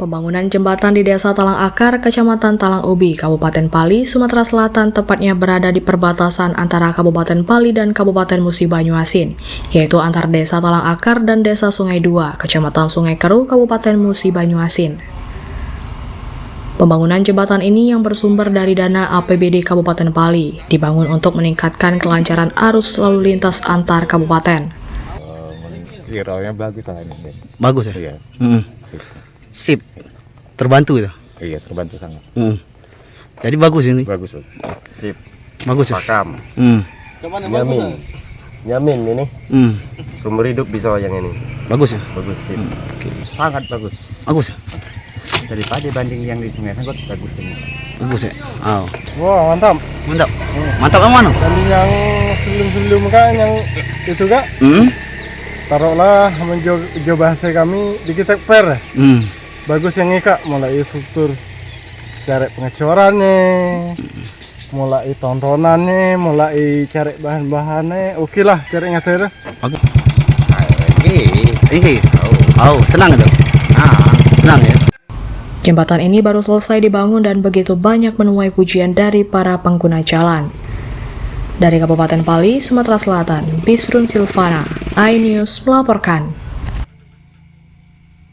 Pembangunan jembatan di Desa Talang Akar, Kecamatan Talang Ubi, Kabupaten Pali, Sumatera Selatan tepatnya berada di perbatasan antara Kabupaten Pali dan Kabupaten Musi Banyuasin, yaitu antar Desa Talang Akar dan Desa Sungai Dua, Kecamatan Sungai Keru, Kabupaten Musi Banyuasin. Pembangunan jembatan ini yang bersumber dari dana APBD Kabupaten Pali, dibangun untuk meningkatkan kelancaran arus lalu lintas antar kabupaten. Kiranya bagus lah ini. Bagus ya? Iya. Sip. Terbantu ya? Iya, terbantu sangat. Jadi bagus ini? Bagus. Sip. Bagus ya? Pakam. Nyamin. Nyamin ini. Sumber hidup bisa yang ini. Bagus ya? Bagus sip. Sangat bagus. Bagus ya? Daripada dibanding yang di Sungai Sangkut bagus ini. Bagus ya? Oh. Wah, mantap. Mantap. Mantap yang mana? Dan yang sebelum-sebelum kan yang itu kak, taruhlah menjauh bahasa kami dikit per. Bagus yang ini kak, mulai struktur cari pengecorannya, mulai tontonannya, mulai cari bahan-bahannya, oke lah cari ngatir. Bagus. Ini. Oh, senang itu. Senang ya. Jembatan ini baru selesai dibangun dan begitu banyak menuai pujian dari para pengguna jalan. Dari Kabupaten Pali, Sumatera Selatan, Bisrun Silvana, iNews melaporkan.